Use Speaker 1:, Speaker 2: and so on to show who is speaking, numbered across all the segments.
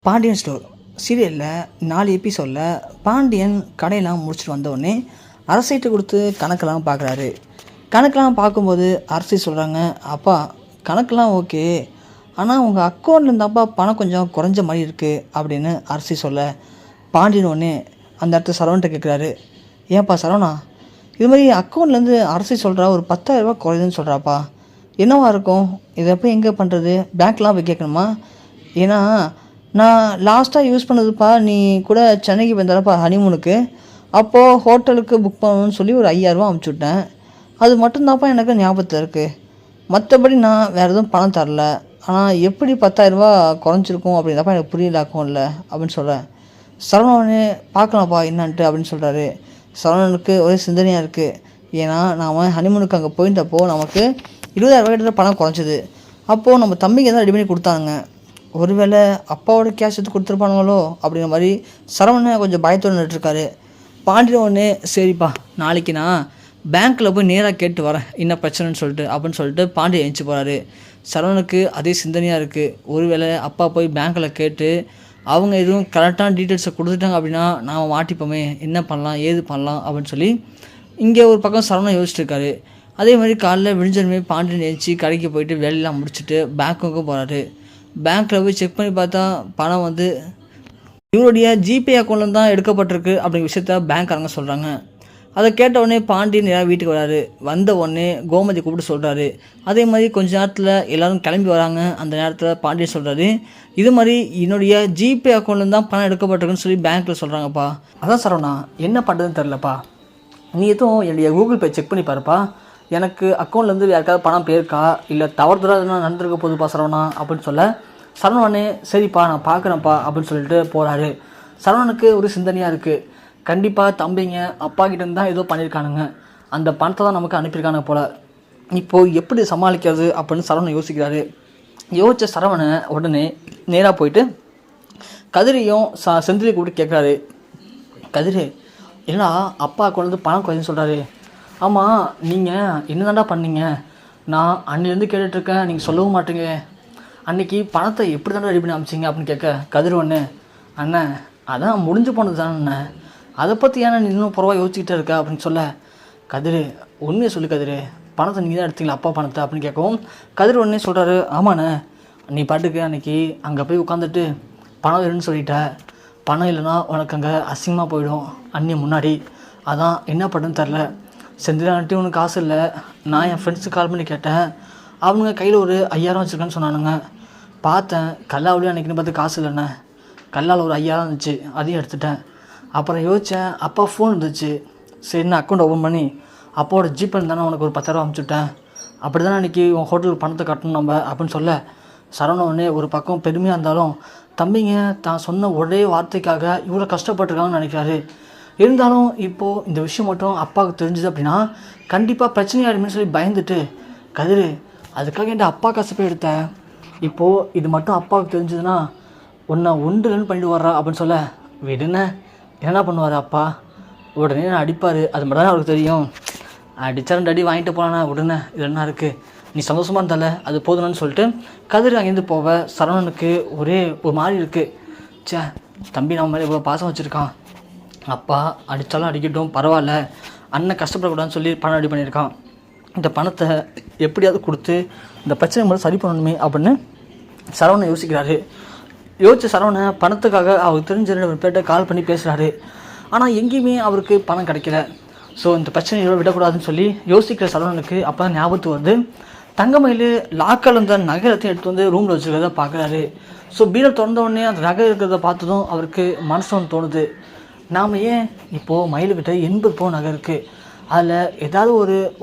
Speaker 1: Pandian store சீரியலில் 4 எபிசோடில் பாண்டியன் கடையெல்லாம் முடிச்சுட்டு வந்தோடனே அரசிட்ட கொடுத்து கணக்கெல்லாம் பார்க்குறாரு. கணக்கெல்லாம் பார்க்கும்போது அரசி சொல்கிறாங்க, அப்பா கணக்கெல்லாம் ஓகே, ஆனால் உங்கள் அக்கௌண்ட்லேருந்தாப்பா பணம் கொஞ்சம் குறைஞ்ச மாதிரி இருக்குது அப்படின்னு அரசி சொல்ல, பாண்டியன் ஒன்று அந்த இடத்துல சரவண்கிட்ட கேட்குறாரு, ஏன்ப்பா சரவணா இது மாதிரி அக்கௌண்ட்லேருந்து அரசி சொல்கிறா ஒரு 10,000 ரூபா குறையுதுன்னு சொல்கிறாப்பா, என்னவா இருக்கும்? இதை போய் எங்கே பண்ணுறது? பேங்க்லாம் போய் கேட்கணுமா? ஏன்னா நான் லாஸ்ட்டாக யூஸ் பண்ணதுப்பா, நீ கூட சென்னைக்கு போயிருந்தாலப்பா ஹனிமூனுக்கு, அப்போது ஹோட்டலுக்கு புக் பண்ணணும்னு சொல்லி ஒரு 5,000 ரூபா அனுப்பிச்சுவிட்டேன். அது மட்டும்தான்ப்பா எனக்கு ஞாபகத்தில் இருக்குது. மற்றபடி நான் வேறு எதுவும் பணம் தரல. ஆனால் எப்படி 10,000 ரூபா குறைஞ்சிருக்கும் அப்படின்றப்ப எனக்கு புரியல அக்கௌண்ட்டில் அப்படின்னு சொல்கிறேன். சரவணனே பார்க்கலாம்ப்பா என்னான்ட்டு அப்படின்னு சொல்கிறாரு. சரவணனுக்கு ஒரே சிந்தனையாக இருக்குது. ஏன்னா நாம் ஹனிமூனுக்கு அங்கே போயிட்டப்போ நமக்கு 20,000 ரூபாய்கிட்ட பணம் குறைச்சிது. அப்போது நம்ம தம்பிக்கு தான் ரெடி பண்ணி கொடுத்தாங்க. ஒருவேளை அப்பாவோட கேஷ் எடுத்து கொடுத்துருப்பானுங்களோ அப்படிங்கிற மாதிரி சரவணன் கொஞ்சம் பயத்தோடு நின்றுட்டுருக்காரு. பாண்டியன் ஒன்று சரிப்பா நாளைக்கு நான் பேங்க்கில் போய் நேராக கேட்டு வரேன் என்ன பிரச்சனைன்னு சொல்லிட்டு அப்படின்னு சொல்லிட்டு பாண்டியன் எழுந்துச்சி போகிறாரு. சரவணனுக்கு அதே சிந்தனையாக இருக்குது. ஒருவேளை அப்பா போய் பேங்க்கில் கேட்டு அவங்க எதுவும் கரெக்டான டீட்டெயில்ஸை கொடுத்துட்டாங்க அப்படின்னா நாம் மாட்டிப்போமே, என்ன பண்ணலாம் ஏது பண்ணலாம் அப்படின்னு சொல்லி இங்கே ஒரு பக்கம் சரவணன் யோசிச்சுருக்காரு. அதே மாதிரி காலைல விழிஞ்சனுமே பாண்டியன் எழுந்துச்சி கடைக்கு போயிட்டு வேலையெல்லாம் முடிச்சுட்டு பேங்க்குக்கும் போகிறாரு. பேங்க்கில் போய் செக் பண்ணி பார்த்தா பணம் வந்து இவருடைய ஜிபே அக்கௌண்ட்லேருந்து தான் எடுக்கப்பட்டிருக்கு அப்படிங்கிற விஷயத்த பேங்க்காரங்க சொல்கிறாங்க. அதை கேட்ட உடனே பாண்டியன் நேராக வீட்டுக்கு வராரு. வந்த உடனே கோமதி கூப்பிட்டு சொல்கிறாரு. அதே மாதிரி கொஞ்ச நேரத்தில் எல்லோரும் கிளம்பி வராங்க. அந்த நேரத்தில் பாண்டியன் சொல்கிறாரு, இது மாதிரி என்னுடைய ஜிபே அக்கௌண்ட்லேருந்து தான் பணம் எடுக்கப்பட்டிருக்குன்னு சொல்லி பேங்க்கில் சொல்கிறாங்கப்பா. அதான் சரவணா என்ன பண்ணுறதுன்னு தெரிலப்பா, நீ எதுவும் என்னுடைய கூகுள் பே செக் பண்ணி பாருப்பா, எனக்கு அக்கௌண்ட்லேருந்து யாருக்காவது பணம் போயிருக்கா இல்லை தவறுதலாக எதுனா நடந்திருக்க போதுப்பா சரவணா அப்படின்னு சொல்ல, சரவணனே சரிப்பா நான் பார்க்குறேன்ப்பா அப்படின்னு சொல்லிட்டு போகிறாரு. சரவணனுக்கு ஒரு சிந்தனையாக இருக்குது. கண்டிப்பாக தம்பிங்க அப்பா கிட்டேருந்து தான் ஏதோ பண்ணியிருக்கானுங்க, அந்த பணத்தை தான் நமக்கு அனுப்பியிருக்கானுங்க போல், இப்போது எப்படி சமாளிக்கிறது அப்படின்னு சரவணன் யோசிக்கிறாரு. யோசித்த சரவணனை உடனே நேராக போயிட்டு கதிரையும் செந்திலையும் கூப்பிட்டு கேட்குறாரு, கதிர் ஏன்னா அப்பா கொண்டு பணம் குறைஞ்சுன்னு சொல்கிறாரு, ஆமாம் நீங்கள் என்ன தாண்டா பண்ணீங்க? நான் அன்னிலேருந்து கேட்டுட்ருக்கேன், நீங்கள் சொல்லவும் மாட்டீங்க. அன்றைக்கி பணத்தை எப்படி தாண்டா ரெடி பண்ணி அமிச்சிங்க அப்படின்னு கேட்க, கதிர் ஒன்று அண்ணன் அதான் முடிஞ்சு போனது தானே அண்ணன், அதை பற்றி ஏன்னா நீ இன்னும் பரவாயில்ல யோசிச்சுக்கிட்டே இருக்கா அப்படின்னு சொல்ல, கதிர் உண்மையை சொல்லு கதிர், பணத்தை நீங்கள் தான் எடுத்தீங்களா அப்பா பணத்தை அப்படின்னு கேட்கவும், கதிர் ஒன்றே சொல்கிறாரு, ஆமாண்ணே நீ பாட்டுக்கு அன்றைக்கி அங்கே போய் உட்காந்துட்டு பணம் வேணும்னு சொல்லிட்ட, பணம் இல்லைன்னா உனக்கு அங்கே அசிங்கமாக போயிடும் அண்ணி முன்னாடி, அதான் என்ன பண்ணுன்னு தெரில. செந்திலான்ட்டி உனக்கு காசு இல்லை, நான் என் ஃப்ரெண்ட்ஸுக்கு கால் பண்ணி கேட்டேன், அவங்க கையில் ஒரு 5,000 வச்சுருக்கேன்னு சொன்னானுங்க. பார்த்தேன் கல்லாவிலேயே அன்றைக்கின்னு பார்த்து காசு இல்லைண்ணே, கல்லால் ஒரு 5,000 இருந்துச்சு, அதையும் எடுத்துட்டேன். அப்புறம் யோசித்தேன் அப்பா ஃபோன் இருந்துச்சு, சரி நான் அக்கௌண்ட் ஓப்பன் பண்ணி அப்பாவோட ஜிபே தானே உனக்கு ஒரு 10,000 அனுப்பிச்சுட்டேன், அப்படி தானே அன்றைக்கி உன் ஹோட்டலுக்கு பணத்தை கட்டணும் நம்ம அப்படின்னு சொல்ல, சரவணனே ஒரு பக்கம் பெருமையாக இருந்தாலும் தம்பிங்க தான் சொன்ன ஒரே வார்த்தைக்காக இவ்வளோ கஷ்டப்பட்டுருக்காங்கன்னு நினைக்கிறாரு. இருந்தாலும் இப்போது இந்த விஷயம் மட்டும் அப்பாவுக்கு தெரிஞ்சுது அப்படின்னா கண்டிப்பாக பிரச்சனையாடுமே சொல்லி பயந்துட்டு, கதிர் அதுக்காக என் அப்பா காசு போய் எடுத்தேன், இப்போது இது மட்டும் அப்பாவுக்கு தெரிஞ்சதுன்னா உன்னை ஒன்றுலன்னு பண்ணிட்டு வர்றா அப்படின்னு சொல்ல, விடுன்னு என்ன பண்ணுவார் அப்பா, உடனே நான் அடிப்பார், அது மட்டும் தான் அவருக்கு தெரியும், அடித்தா 2 அடி வாங்கிட்டு போனானா உடனே இது என்ன இருக்குது, நீ சந்தோஷமாக இருந்தால அது போதும்னு சொல்லிட்டு கதிர் அங்கேருந்து போவ சரவணனுக்கு ஒரே ஒரு மாதிரி இருக்குது. சே தம்பி நம்ம மேலே இவ்வளோ பாசம் வச்சுருக்கான், அப்பா அடித்தாலும் அடிக்கட்டும் பரவாயில்ல, அண்ணன் கஷ்டப்படக்கூடாதுன்னு சொல்லி பணம் ரெடி பண்ணியிருக்கான், இந்த பணத்தை எப்படியாவது கொடுத்து இந்த பிரச்சனை மட்டும் சரி பண்ணணுமே அப்படின்னு சரவணன் யோசிக்கிறாரு. யோசிச்ச சரவணன் பணத்துக்காக அவருக்கு தெரிஞ்ச 2 பேர்கிட்ட கால் பண்ணி பேசுகிறாரு. ஆனால் எங்கேயுமே அவருக்கு பணம் கிடைக்கல. ஸோ இந்த பிரச்சனையோட விடக்கூடாதுன்னு சொல்லி யோசிக்கிற சரவணனுக்கு அப்போ தான் ஞாபகத்து வருது, தங்கமயில் லாக்கர் இருந்த நகையத்தையும் எடுத்து வந்து ரூமில் வச்சுருக்கிறத பார்க்குறாரு. ஸோ பீரை திறந்த உடனே அந்த நகை இருக்கிறத பார்த்ததும் அவருக்கு மனசு ஒன்று தோணுது, நாம் ஏன் இப்போது மயிலுக்கிட்ட 80 பவுன் நகை இருக்குது, அதில் ஏதாவது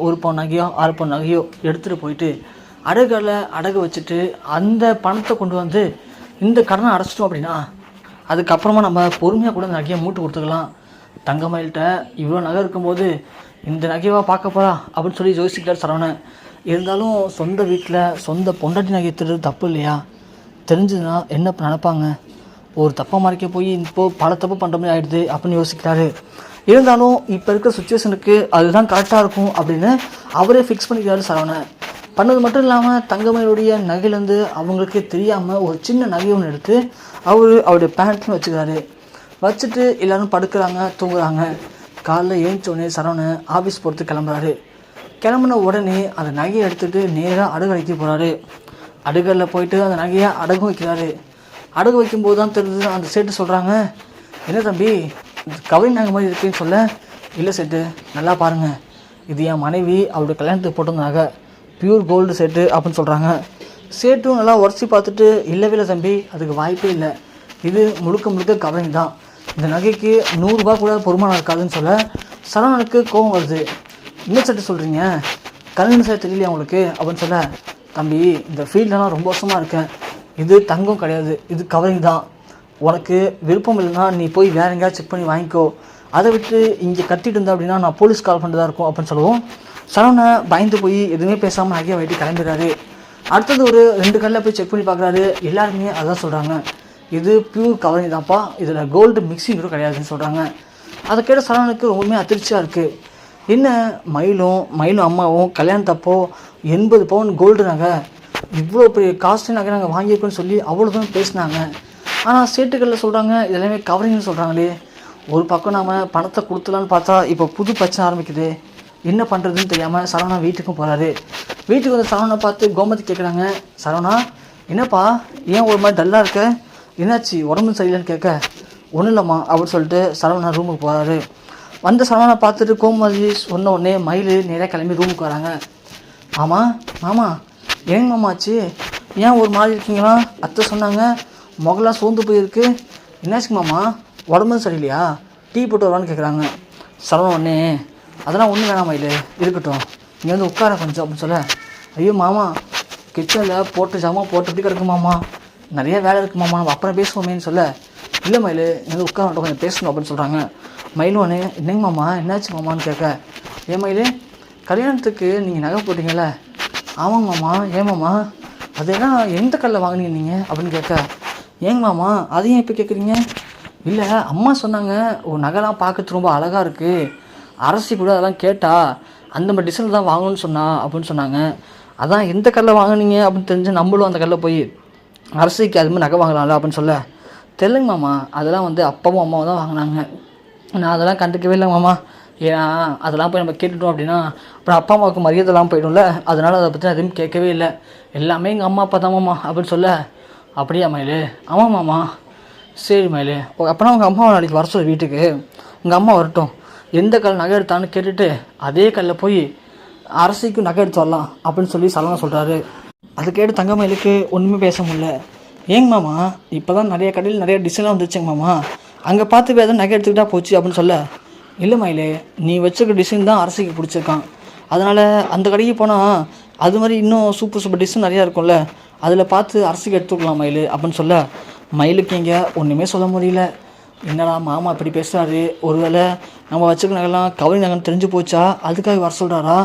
Speaker 1: ஒரு பவுன் நகையோ 6 பவுன் நகையோ எடுத்துகிட்டு போயிட்டு அடகு வச்சுட்டு அந்த பணத்தை கொண்டு வந்து இந்த கடனை அடைச்சிட்டோம் அப்படின்னா அதுக்கப்புறமா நம்ம பொறுமையாக கூட நகையை மூட்டு கொடுத்துக்கலாம், தங்கமயில்கிட்ட இவ்வளோ நகை இருக்கும்போது இந்த நகையவா பார்க்க போகிறா அப்படின்னு சொல்லி யோசிக்கிறார் சரவணன். இருந்தாலும் சொந்த வீட்டில் சொந்த பொண்டாட்டி நகை திருடுறது தப்பு இல்லையா, தெரிஞ்சதுன்னா என்ன நினைப்பாங்க, ஒரு தப்பை மறைக்க போய் இப்போது பல தப்பு பண்ணுற மாதிரி ஆகிடுது அப்படின்னு யோசிக்கிறாரு. இருந்தாலும் இப்போ இருக்கிற சுச்சுவேஷனுக்கு அதுதான் கரெக்டாக இருக்கும் அப்படின்னு அவரே ஃபிக்ஸ் பண்ணிக்கிறாரு சரவணன். பண்ணது மட்டும் இல்லாமல் தங்கமயிலுடைய நகையிலேருந்து அவங்களுக்கு தெரியாமல் ஒரு சின்ன நகை ஒன்று எடுத்து அவருடைய பேண்ட்னு வச்சுக்கிறாரு. வச்சுட்டு எல்லோரும் படுக்கிறாங்க, தூங்குறாங்க. காலைல ஏஞ்சோடனே சரவணன் ஆஃபீஸ் போகிறதுக்கு கிளம்புறாரு. கிளம்புன உடனே அந்த நகையை எடுத்துகிட்டு நேராக அடுகடைக்கு போகிறாரு. அடுகளில் போயிட்டு அந்த நகையை அடகு வைக்கிறாரு. அடகு வைக்கும்போது தான் தெரிஞ்சு அந்த சேட்டு சொல்கிறாங்க, என்ன தம்பி கவரி நகை மாதிரி இருக்குன்னு சொல்ல, இல்லை சேட்டு நல்லா பாருங்கள், இது என் மனைவி அவருடைய கல்யாணத்துக்கு போட்டிருந்த நகை, பியூர் கோல்டு சேட்டு அப்படின்னு சொல்கிறாங்க. சேட்டும் நல்லா உடச்சி பார்த்துட்டு, இல்லவே இல்லை தம்பி, அதுக்கு வாய்ப்பே இல்லை, இது முழுக்க முழுக்க கவரிங் தான், இந்த நகைக்கு 100 ரூபா கூட பொறுமானம் இருக்காதுன்னு சொல்ல சரவணனுக்கு கோபம் வருது. என்ன சேட்டு சொல்கிறீங்க, கல்யாணம் சார் தெரியலையா உங்களுக்கு அப்படின்னு சொல்ல, தம்பி இந்த ஃபீல்டெல்லாம் ரொம்ப வருஷமாக இருக்கேன், இது தங்கம் கிடையாது, இது கவரிங் தான், உனக்கு விருப்பம் இல்லைன்னா நீ போய் வேறு எங்கேயாவது செக் பண்ணி வாங்கிக்கோ, அதை விட்டு இங்கே கட்டிட்டு இருந்தா அப்படின்னா நான் போலீஸ் கால் பண்ணுறதா இருக்கும் அப்படின்னு சொல்லுவோம். சரவணன் பயந்து போய் எதுவுமே பேசாமல் நகையை வைட்டி கிளம்பிடுறாரு. அடுத்தது ஒரு 2 கல்லில் போய் செக் பண்ணி பார்க்குறாரு. எல்லாருமே அதான் சொல்கிறாங்க, இது பியூர் கவரிங் தான்ப்பா, இதில் கோல்டு மிக்சிங் கூட கிடையாதுன்னு சொல்கிறாங்க. அதை கேட்ட சரவணனுக்கு ரொம்பவுமே அதிர்ச்சியாக இருக்குது. என்ன மயிலும் அம்மாவும் கல்யாணத்தப்போ 80 பவுன் கோல்டு நகை, இவ்வளோ பெரிய காஸ்ட்லி நகை நாங்கள் வாங்கியிருக்கோன்னு சொல்லி அவ்வளோதான் பேசினாங்க. ஆனால் சேட்டுகளில் சொல்கிறாங்க இதெல்லாமே கவரிங்னு சொல்கிறாங்களே. ஒரு பக்கம் நாம் பணத்தை கொடுத்துலான்னு பார்த்தா இப்போ புது பிரச்சனை ஆரம்பிக்குது. என்ன பண்ணுறதுன்னு தெரியாமல் சரவணா வீட்டுக்கும் போகிறாரு. வீட்டுக்கு வந்து சரவணை பார்த்து கோமதி கேட்குறாங்க, சரவணா என்னப்பா ஏன் ஒரு மாதிரி டல்லாக இருக்க, என்னாச்சு உடம்பு சரியில்லைன்னு கேட்க, ஒன்றும் இல்லைம்மா அப்படின்னு சொல்லிட்டு சரவணா ரூமுக்கு போகிறாரு. வந்த சரவணை பார்த்துட்டு கோமதி சொன்ன உடனே மயில் நேராக கிளம்பி ரூமுக்கு வராங்க. மாமா ஏங்க மாமாச்சு, ஏன் ஒரு மாதிரி இருக்கீங்களா, அத்தை சொன்னாங்க முகலாம் சோர்ந்து போயிருக்கு, என்னாச்சுங்க மாமா உடம்பு சரியில்லையா, டீ போட்டு வருவான்னு கேட்குறாங்க. சரவணன் உடனே அதெல்லாம் ஒன்றும் வேணாம் மயில், இருக்கட்டும் இங்கே வந்து உட்கார கொஞ்சம் அப்படின்னு சொல்ல, ஐயோ மாமா கிச்சனில் போட்டு ஜாமான் போட்டு எப்படி கிடக்கு மாமா, நிறைய வேலை இருக்குது மாமா, நம்ம அப்புறம் பேசுவோமேன்னு சொல்ல, இல்லை மயில் இங்கே வந்து உட்கார மட்டும் கொஞ்சம் பேசணும் அப்படின்னு சொல்கிறாங்க. மயிலும் உடனே என்னங்க மாமா என்னாச்சு மாமான்னு கேட்க, ஏன் மயில் கல்யாணத்துக்கு நீங்கள் நகை போட்டிங்கல்ல, ஆமாம் மாமா, ஏன் மாமா அதெல்லாம் எந்த கல்லில் வாங்கினீங்க நீங்கள் அப்படின்னு கேட்க, ஏங்க மாமா அதையும் இப்போ கேட்குறீங்க, இல்லை அம்மா சொன்னாங்க ஒரு நகைலாம் பார்க்கறது ரொம்ப அழகாக இருக்குது, அரசி கூட அதெல்லாம் கேட்டால் அந்த மாதிரி டிசைனில் தான் வாங்கணும்னு சொன்னா அப்படின்னு சொன்னாங்க, அதான் எந்த கல்லில் வாங்கினீங்க அப்படின்னு தெரிஞ்சு நம்மளும் அந்த கல்லில் போய் அரசிக்கு அது மாதிரி நகை வாங்கலாம்ல அப்படின்னு சொல்ல, தெரியலங்க மாமா அதெல்லாம் வந்து அப்பாவும் அம்மாவும் தான் வாங்கினாங்க, நான் அதெல்லாம் கண்டுக்கவே இல்லை மாமா, ஏன்னா அதெல்லாம் போய் நம்ம கேட்டுட்டோம் அப்படின்னா அப்புறம் அப்பா அம்மாவுக்கு மரியாதைலாம் போய்டும்ல, அதனால் அதை பற்றி எதுவும் கேட்கவே இல்லை, எல்லாமே எங்கள் அம்மா அப்பா தான் மாமா அப்படின்னு சொல்ல, அப்படியா மயில், ஆமாம் மாமா, சரி மயில் அப்போனா உங்கள் அம்மாவை நாளைக்கு வர சொல்ல வீட்டுக்கு, உங்கள் அம்மா வரட்டும், எந்த கல் நகை எடுத்தான்னு கேட்டுட்டு அதே கல்லில் போய் அரசிக்கும் நகை எடுத்து வரலாம் அப்படின்னு சொல்லி சரவணன் சொல்கிறாரு. அது கேட்டு தங்கமயிலுக்கு ஒன்றுமே பேச முடியல. ஏங்க மாமா இப்போ தான் நிறைய கடையில் நிறைய டிசைன்லாம் வந்துருச்சுங்க மாமா, அங்கே பார்த்து வேறு நகை எடுத்துக்கிட்டா போச்சு அப்படின்னு சொல்ல, இல்லை மயிலே நீ வச்சுருக்க டிசைன் தான் அரசிக்கு பிடிச்சிருக்கான், அதனால் அந்த கடைக்கு போனால் அது மாதிரி இன்னும் சூப்பர் டிசைன் நிறையா இருக்கும்ல, அதில் பார்த்து அரசிக்கு எடுத்துக்கலாம் மயில் அப்படின்னு சொல்ல, மயிலுக்கு இங்கே ஒன்றுமே சொல்ல முடியல. என்னடா மாமா இப்படி பேசுகிறாரு, ஒருவேளை நம்ம வச்சுருக்க நகைலாம் கவரி நகைன்னு தெரிஞ்சு போச்சா அதுக்காக வர சொல்கிறாரா,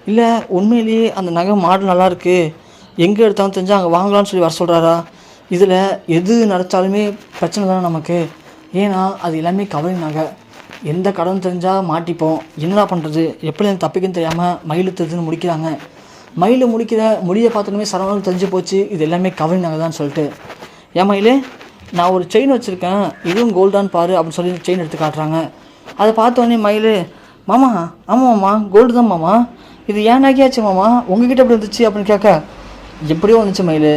Speaker 1: இல்லை உண்மையிலேயே அந்த நகை மாடல் நல்லாயிருக்கு எங்கே எடுத்தாலும் தெரிஞ்சால் அங்கே வாங்கலாம்னு சொல்லி வர சொல்கிறாரா, இதில் எது நினச்சாலுமே பிரச்சனை தானே நமக்கு, ஏன்னா அது எல்லாமே கவரி நகை, எந்த கடன் தெரிஞ்சால் மாட்டிப்போம், என்னடா பண்ணுறது, எப்படி எனக்கு தப்பிக்குன்னு தெரியாமல் மயில் தெரிஞ்சுன்னு முடிக்கிறாங்க. மயில் முடியை பார்த்தோன்னே சரவணன் தெரிஞ்சு போச்சு இது எல்லாமே கவரி நகை தான் சொல்லிட்டு, ஏன் மயில் நான் ஒரு செயின் வச்சுருக்கேன் இதுவும் கோல்டான்னு பாரு அப்படின்னு சொல்லி செயின் எடுத்து காட்டுறாங்க. அதை பார்த்தோன்னே மயில், மாமா ஆமாம் மாமா கோல்டு தான் மாமா, இது ஏன் நகையாச்சு மாமா உங்ககிட்ட எப்படி வந்துச்சு அப்படின்னு கேட்க, எப்படியோ வந்துச்சு மயில்,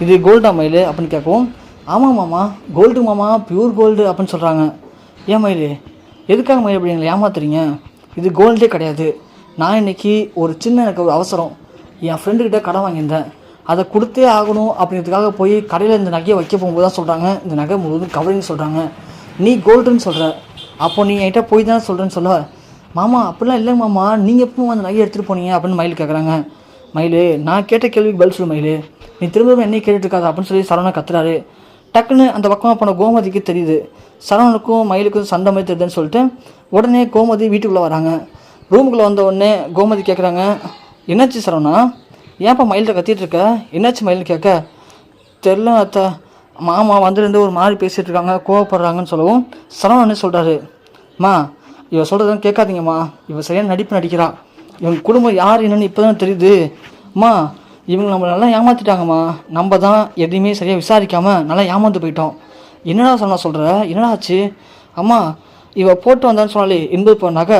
Speaker 1: இது கோல்டா மயில் அப்படின்னு கேட்கவும், ஆமாம் மாமா கோல்டு மாமா பியூர் கோல்டு அப்படின்னு சொல்கிறாங்க. ஏன் மயில் எதுக்காக மயில் அப்படி எங்களை ஏமாத்துறீங்க, இது கோல்டே கிடையாது, நான் இன்றைக்கி ஒரு சின்ன எனக்கு ஒரு அவசரம் என் ஃப்ரெண்டுக்கிட்ட கடன் வாங்கியிருந்தேன், அதை கொடுத்தே ஆகணும் அப்படிங்கிறதுக்காக போய் கடையில் இந்த நகையை வைக்க போகும்போது தான் சொல்கிறாங்க இந்த நகை முழுவதும் கவரின்னு சொல்கிறாங்க, நீ கோல்டுன்னு சொல்கிற, அப்போ நீ என்கிட்ட போய் தானே சொல்கிறேன்னு சொல்ல, மாமா அப்படிலாம் இல்லைங்க மாமா நீங்கள் எப்போ அந்த நகையை எடுத்துகிட்டு போனீங்க அப்படின்னு மயில் கேட்குறாங்க. மயில் நான் கேட்ட கேள்விக்கு பதில் சொல்லு மயில், நீ திரும்ப என்னையும் கேட்டுட்ருக்காது அப்படின்னு சொல்லி சரவணன் கத்துறாரு. டக்குன்னு அந்த பக்கமாக போன கோமதிக்கு தெரியுது சரவணனுக்கும் மயிலுக்கும் சண்டை மாதிரி தெரியுதுன்னு சொல்லிட்டு உடனே கோமதி வீட்டுக்குள்ளே வராங்க. ரூமுக்குள்ளே வந்த உடனே கோமதி கேட்குறாங்க, என்னாச்சு சரவணா ஏன்ப்பா மயில்கிட்ட கத்திட்டு இருக்க, என்னாச்சு மயில்னு கேட்க, தெரில அத்தை மாமா வந்துருந்து ஒரு மாதிரி பேசிகிட்டு இருக்காங்க கோவப்படுறாங்கன்னு சொல்லவும் சரவணன் சொல்கிறாரு, மா இவ சொல்கிறதுன்னு கேட்காதீங்கம்மா, இவ சரியான நடிப்பு நடிக்கிறா, இவங்க குடும்பம் யார் என்னன்னு இப்போ தான் தெரியுது, அம்மா இவங்க நம்மளை நல்லா ஏமாற்றிட்டாங்கம்மா, நம்ம தான் எதையுமே சரியாக விசாரிக்காமல் நல்லா ஏமாந்து போயிட்டோம். என்னடா சொல்கிற, என்னடா ஆச்சு? அம்மா இவ போட்டு வந்தான்னு சொன்னாலே 80 பவுன் நகை,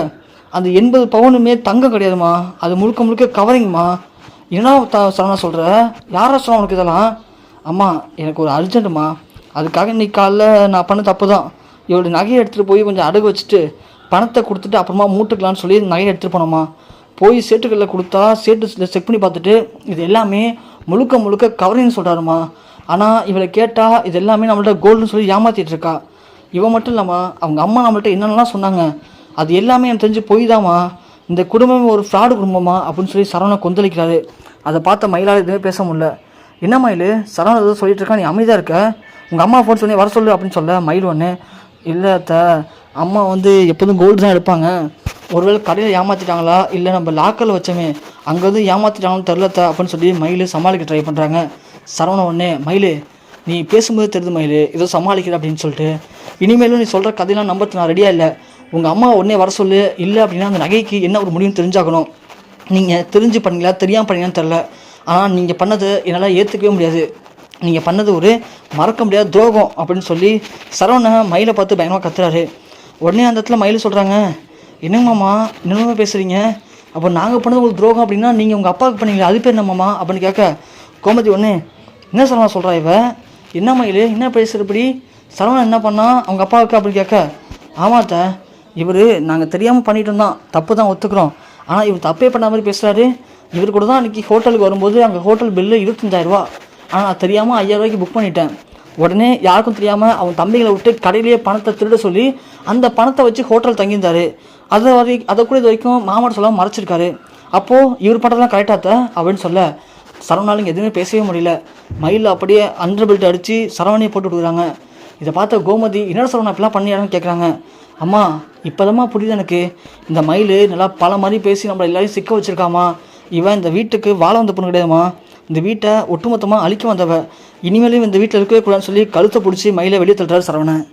Speaker 1: அந்த 80 பவுனுமே தங்கம் கிடையாதுமா, அது முழுக்க முழுக்க கவரிங்கம்மா. என்னடா சரணா சொல்கிற, யாரா சொன்ன உனக்கு இதெல்லாம்? அம்மா எனக்கு ஒரு அர்ஜென்ட்டுமா, அதுக்காக இன்னைக்கு காலைல நான் பண்ண தப்பு தான். இவருடைய நகையை எடுத்துகிட்டு போய் கொஞ்சம் அடகு வச்சுட்டு பணத்தை கொடுத்துட்டு அப்புறமா மூட்டுக்கலான்னு சொல்லி நகையை எடுத்துகிட்டு போனோம்மா. போய் சேட்டுகளில் கொடுத்தா சேட்டு செக் பண்ணி பார்த்துட்டு இது எல்லாமே முழுக்க முழுக்க கவரிங்னு சொல்கிறாருமா. ஆனால் இவளை கேட்டால் இது எல்லாமே நம்மள்ட்ட கோல்டுன்னு சொல்லி ஏமாற்றிட்டு இருக்கா. இவன் மட்டும் இல்லாமா, அவங்க அம்மா நம்மள்ட்ட என்னென்னலாம் சொன்னாங்க அது எல்லாமே எனக்கு தெரிஞ்சு போய் தாம்மா. இந்த குடும்பமே ஒரு ஃப்ராடு குடும்பமா அப்படின்னு சொல்லி சரவணை கொந்தளிக்கிறாரு. அதை பார்த்த மயிலால் எதுவுமே பேச முடியல. என்ன மயில், சரவணை ஏதோ சொல்லிட்டு இருக்கா, நீ அமைதியாக இருக்க, உங்கள் அம்மா ஃபோன் சொல்லி வர சொல்லு அப்படின்னு சொல்ல மயில் ஒன்று, இல்லை அத்தை, அம்மா எப்போதும் கோல்டு தான் எடுப்பாங்க, ஒருவேளை கடையில் ஏமாற்றிட்டாங்களா இல்லை நம்ம லாக்கரில் வச்சோமே அங்கே ஏமாற்றிட்டாங்கன்னு தெரிலத்த அப்படின்னு சொல்லி மயில் சமாளிக்க ட்ரை பண்ணுறாங்க. சரவண ஒன்று, மயில் நீ பேசும்போது தெரியுது மயில் ஏதோ சமாளிக்கிற அப்படின்னு சொல்லிட்டு, இனிமேலும் நீ சொல்கிற கதையெல்லாம் நம்புறது நான் ரெடியாக இல்லை, உங்கள் அம்மா உடனே வர சொல்லு, இல்லை அப்படின்னா அந்த நகைக்கு என்ன ஒரு முடிவுன்னு தெரிஞ்சாகணும். நீங்கள் தெரிஞ்சு பண்ணீங்களா தெரியாமல் பண்ணீங்களான்னு தெரில, ஆனால் நீங்கள் பண்ணது என்னால் ஏற்றுக்கவே முடியாது, நீங்கள் பண்ணது ஒரு மறக்க முடியாத துரோகம் அப்படின்னு சொல்லி சரவண மயிலை பார்த்து பயங்கரமாக கத்துறாரு. உடனே அந்த இடத்துல மயில் சொல்கிறாங்க, என்னங்கம்மாம்மா இன்னுமே பேசுகிறீங்க, அப்போ நாங்கள் பண்ணது ஒரு துரோகம் அப்படின்னா நீங்கள் உங்கள் அப்பாவுக்கு பண்ணீங்களா, அது பேர் என்னம்மாம்மா அப்படின்னு கேட்க கோமதி ஒன்று, என்ன சரவணா சொல்கிறா இவ, என்ன மயில் என்ன பேசுகிறபடி, சரவணன் என்ன பண்ணால் அவங்க அப்பாவுக்கு அப்படின்னு கேட்க, ஆமாத்த இவர் நாங்கள் தெரியாமல் பண்ணிட்டு இருந்தோம், தப்பு தான் ஒத்துக்கிறோம், ஆனால் இவர் தப்பே பண்ண மாதிரி பேசுகிறாரு, இவர் கூட தான் அன்றைக்கி ஹோட்டலுக்கு வரும்போது அங்கே ஹோட்டல் பில்லு 25,000 ரூபா, ஆனால் நான் தெரியாமல் 5,000 ரூபாய்க்கு புக் பண்ணிட்டேன், உடனே யாருக்கும் தெரியாமல் அவன் தம்பிகளை விட்டு கடையிலேயே பணத்தை திருட சொல்லி அந்த பணத்தை வச்சு ஹோட்டல் தங்கியிருந்தார், அதை கூட இது வரைக்கும் மாமாட்ட சொல்லாமல் மறைச்சிருக்காரு, அப்போது இவர் பண்ணுறதுலாம் கரெக்டாக அப்படின்னு சொல்ல சரவணாலும் எதுவுமே பேசவே முடியல. மயில் அப்படியே அண்டர் பெல்ட் அடித்து சரவணையை போட்டு விடுறாங்க. இதை பார்த்த கோமதி என்னோட சரவணா இப்படிலாம் பண்ணியாருன்னு கேட்குறாங்க. அம்மா இப்போதம்மா புரியுது எனக்கு, இந்த மயில் நல்லா பல மாதிரி பேசி நம்மளை எல்லாரையும் சிக்க வச்சுருக்காமா, இவன் இந்த வீட்டுக்கு வாழ வந்த பொண்ணு கிடையாதுமா, இந்த வீட்டை ஒட்டுமொத்தமாக அழிக்க வந்தவ, இனிமேலும் இந்த வீட்டில் இருக்கவே கூடாதுன்னு சொல்லி கழுத்தை பிடிச்சி மயிலை வெளியே தள்ளுறாரு சரவணன்.